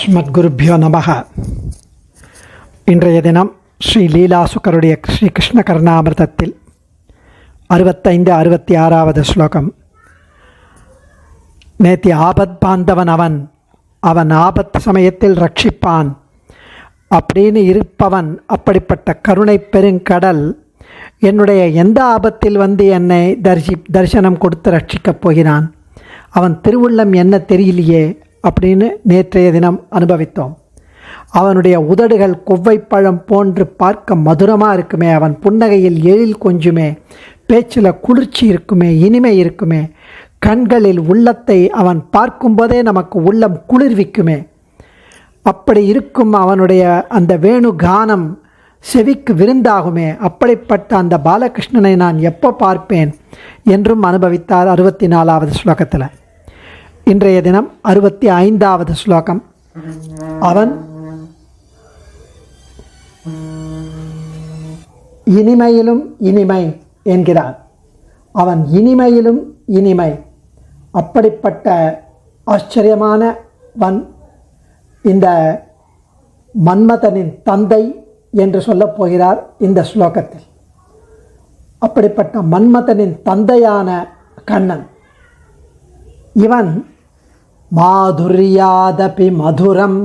அஸ்மத்குருப்யோ நமஹ. இன்றைய தினம் ஸ்ரீ லீலாசுகருடைய ஸ்ரீ கிருஷ்ண கர்ணாமிர்தத்தில் 65-66 ஸ்லோகம். நேத்தி ஆபத் பாந்தவன் அவன் ஆபத்து சமயத்தில் ரட்சிப்பான் அப்படின்னு இருப்பவன். அப்படிப்பட்ட கருணை பெருங்கடல் என்னுடைய எந்த ஆபத்தில் வந்து என்னை தரிசனம் கொடுத்து ரட்சிக்கப் போகிறான், அவன் திருவுள்ளம் என்ன தெரியலையே அப்படின்னு நேற்றைய தினம் அனுபவித்தோம். அவனுடைய உதடுகள் கொவ்வைப்பழம் போன்று பார்க்க மதுரமாக இருக்குமே, அவன் புன்னகையில் எழில் கொஞ்சுமே, பேச்சில் குளிர்ச்சி இருக்குமே, இனிமை இருக்குமே, கண்களில் உள்ளத்தை அவன் பார்க்கும்போதே நமக்கு உள்ளம் குளிர்விக்குமே. அப்படி இருக்கும் அவனுடைய அந்த வேணு கானம் செவிக்கு விருந்தாகுமே. அப்படிப்பட்ட அந்த பாலகிருஷ்ணனை நான் எப்போ பார்ப்பேன் என்றும் அனுபவித்தார் 64வது ஸ்லோகத்தில். இன்றைய தினம் 65வது ஸ்லோகம். அவன் இனிமையிலும் இனிமை என்கிறார். அவன் இனிமையிலும் இனிமை. அப்படிப்பட்ட ஆச்சரியமானவன் இந்த மன்மதனின் தந்தை என்று சொல்லப் போகிறார் இந்த ஸ்லோகத்தில். அப்படிப்பட்ட மன்மதனின் தந்தையான கண்ணன் இவன் மாதுர்யாதபி மதுரம்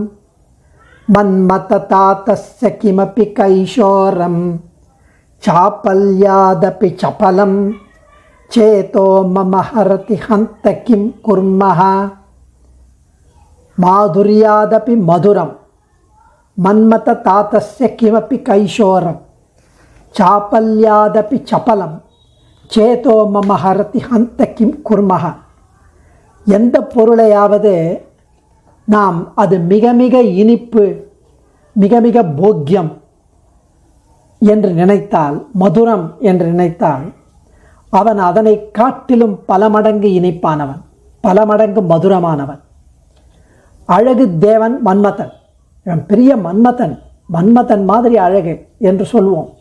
மன்மததாதஸ்ய கிமபி கைஷோரம் சாபல்யாதபி சபலம் சேதோ மம ஹரதி ஹந்த கிம் குர்மஹ. மாதுர்யாதபி மதுரம் மன்மததாதஸ்ய கிமபி கைஷோரம் சாபல்யாதபி சபலம் சேதோ மம ஹரதி ஹந்த கிம் குர்மஹ. எந்த பொருளையாவது நாம் அது மிக மிக இனிப்பு, மிக மிக போக்கியம் என்று நினைத்தால், மதுரம் என்று நினைத்தால், அவன் அதனை காட்டிலும் பல மடங்கு இனிப்பானவன், பல மடங்கு மதுரமானவன். அழகு தேவன் மன்மதன். இவன் பெரிய மன்மதன் மாதிரி அழகு என்று சொல்வோம்.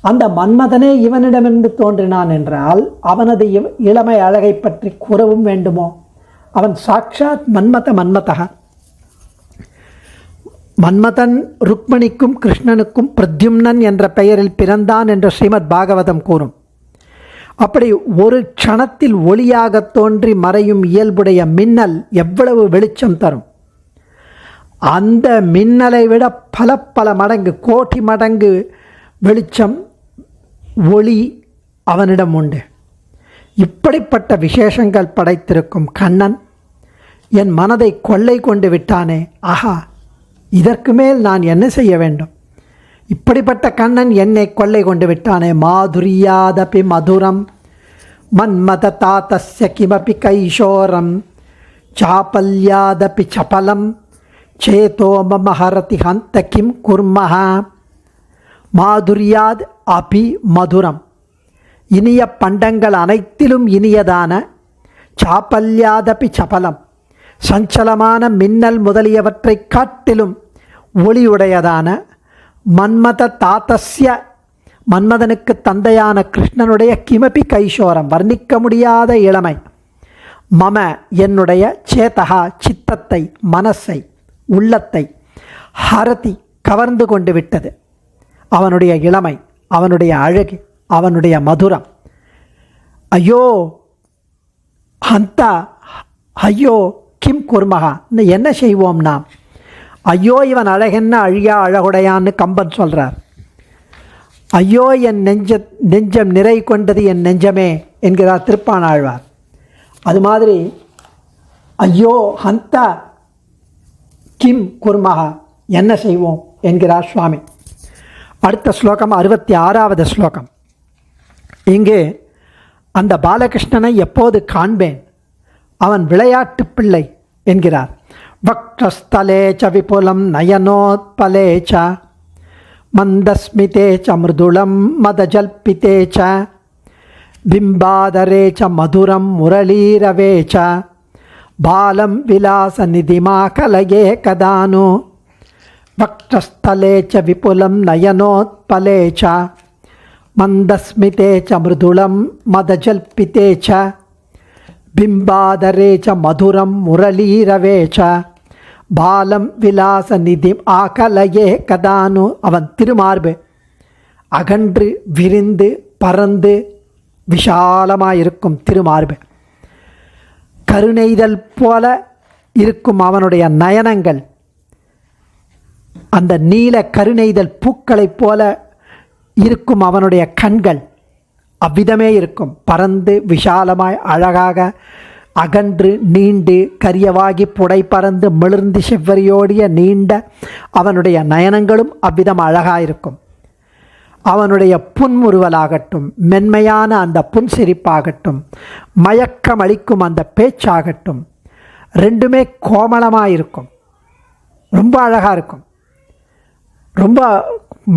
அந்த மன்மதனே இவனிடமிருந்து தோன்றினான் என்றால் அவனது இளமை அழகை பற்றி கூறவும் வேண்டுமோ? அவன் சாட்சாத் மன்மதக. மன்மதன் ருக்மணிக்கும் கிருஷ்ணனுக்கும் பிரத்யும்னன் என்ற பெயரில் பிறந்தான் என்று ஸ்ரீமத் பாகவதம் கூறும். அப்படி ஒரு க்ஷணத்தில் ஒளியாக தோன்றி மறையும் இயல்புடைய மின்னல் எவ்வளவு வெளிச்சம் தரும்! அந்த மின்னலை விட பல பல மடங்கு, கோடி மடங்கு வெளிச்சம், ஒளி அவனிடம் உண்டு. இப்படிப்பட்ட விசேஷங்கள் படைத்திருக்கும் கண்ணன் என் மனதை கொள்ளை கொண்டு விட்டானே. ஆஹா, இதற்கு மேல் நான் என்ன செய்ய வேண்டும்? இப்படிப்பட்ட கண்ணன் என்னை கொள்ளை கொண்டு விட்டானே. மாதுர்யாதபி மதுரம் மன்மததாதஸ்ய கிமபி கைஷோரம் சாபல்யாதபி சபலம் சேதோ மம ஹரதி ஹந்த கிம் குர்மஹ. மாதுர்யாத் அபி மதுரம், இனிய பண்டங்கள் அனைத்திலும் இனியதான, சாபல்யாதபி சபலம், சஞ்சலமான மின்னல் முதலியவற்றை காட்டிலும் ஒளியுடையதான, மன்மததாதஸ்ய மன்மதனுக்கு தந்தையான கிருஷ்ணனுடைய கிமபி கைஷோரம் வர்ணிக்க முடியாத இளமை, மம என்னுடைய சேதகா சித்தத்தை, மனசை, உள்ளத்தை, ஹரதி கவர்ந்து கொண்டு விட்டது. அவனுடைய இளமை, அவனுடைய அழகு, அவனுடைய மதுரம். ஐயோ ஹந்தா, ஐயோ கிம் குர்மஹா, என்ன செய்வோம் நாம்? ஐயோ இவன் அழகென்ன அழியா அழகுடையான்னு கம்பன் சொல்கிறார். ஐயோ என் நெஞ்சம் நிறை கொண்டது என் நெஞ்சமே என்கிறார் திருப்பாணாழ்வார். அது மாதிரி ஐயோ ஹந்தா கிம் குர்மஹா, என்ன செய்வோம் என்கிறார் சுவாமி. அடுத்த ஸ்லோகம் 66வது ஸ்லோகம். இங்கு அந்த பாலகிருஷ்ணனை எப்போது காண்பேன்? அவன் விளையாட்டு பிள்ளை என்கிறார். வக்ரஸ்தலேச்ச விபுலம் நயனோத்பலேச்ச மந்தஸ்மிதேச்ச மிருதுளம் மதஜல்பிதேச்ச பிம்பாதரேச்ச மதுரம் முரளீரவேச்ச பாலம் விலாச நிதிமா கலயே கதானு. வக்ரஸ்தலேச்ச விபுலம் நயனோத்பலேச்ச மந்தஸ்மிதேச்ச மிருதுளம் மதஜல்பிதேச்ச பிம்பாதரேச்ச மதுரம் முரளீரவேச்ச பாலம் விலாச நிதி ஆகலையே கதானு. அவன் திருமார்பு அகன்று விரிந்து பறந்து விஷாலமாயிருக்கும் திருமார்பு. கருணைதல் போல இருக்கும் அவனுடைய நயனங்கள், அந்த நீல கருணைதல் பூக்களைப் போல இருக்கும் அவனுடைய கண்கள். அவ்விதமே இருக்கும். பறந்து விஷாலமாய் அழகாக அகன்று நீண்டு கரியவாகி புடை பறந்து மிளிர்ந்து செவ்வரியோடிய நீண்ட அவனுடைய நயனங்களும் அவ்விதம் அழகாயிருக்கும். அவனுடைய புன்முறுவலாகட்டும், மென்மையான அந்த புன்சிரிப்பாகட்டும், மயக்கம் அளிக்கும் அந்த பேச்சாகட்டும், ரெண்டுமே கோமளமாயிருக்கும். ரொம்ப அழகாக இருக்கும். ரொம்ப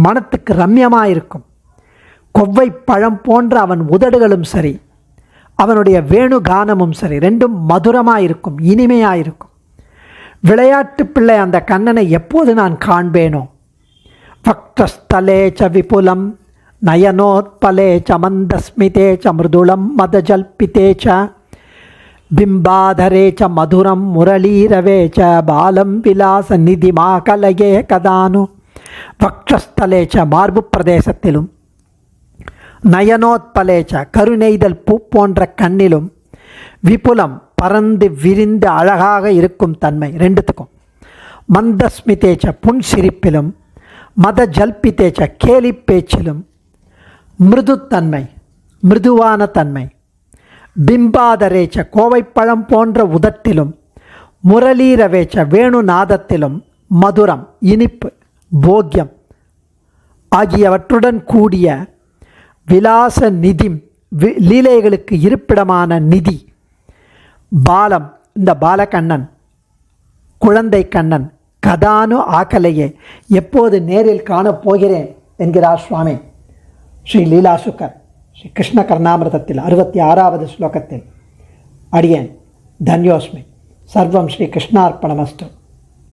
மனத்துக்கு ரம்யமாக இருக்கும். கொவ்வை பழம் போன்ற அவன் உதடுகளும் சரி, அவனுடைய வேணு கானமும் சரி, ரெண்டும் மதுரமாக இருக்கும், இனிமையாக இருக்கும். விளையாட்டு பிள்ளை அந்த கண்ணனை எப்போது நான் காண்பேனோ. வக்ரஸ்தலே ச விபுலம் நயனோத்பலே ச மந்தஸ்மிதே ச மிருதுளம் மதஜல்பிதே ச பிம்பாதரே ச மதுரம் முரளீரவே ச பாலம் விலாச நிதிமாகலையே கதானு. வக்ரஸ்தலே ச மார்பு பிரதேசத்திலும், நயனோத்பலேச்ச கருணைதல் பூ போன்ற கண்ணிலும், விபுலம் பறந்து விரிந்து அழகாக இருக்கும் தன்மை ரெண்டுத்துக்கும், மந்தஸ்மிதேச்ச புன்சிரிப்பிலும், மத ஜல்பித்தேச்ச கேலி பேச்சிலும், மிருதுத்தன்மை மிருதுவான தன்மை, பிம்பாதரேச்ச கோவைப்பழம் போன்ற உதட்டிலும், முரளீரவேச்ச வேணுநாதத்திலும், மதுரம் இனிப்பு போக்கியம் ஆகியவற்றுடன் கூடிய விலாச நிதி லீலைகளுக்கு இருப்பிடமான நிதி பாலம், இந்த பாலகண்ணன் குழந்தை கண்ணன் கதானு ஆக்கலையே எப்போது நேரில் காணப்போகிறேன் என்கிறார் சுவாமி ஸ்ரீ லீலாசுக்கர் ஸ்ரீ கிருஷ்ண கர்ணாமிரதத்தில் 66வது ஸ்லோகத்தில். அடியேன் தன்யோஸ்மி. சர்வம் ஸ்ரீ கிருஷ்ணார்ப்பணமஸ்து.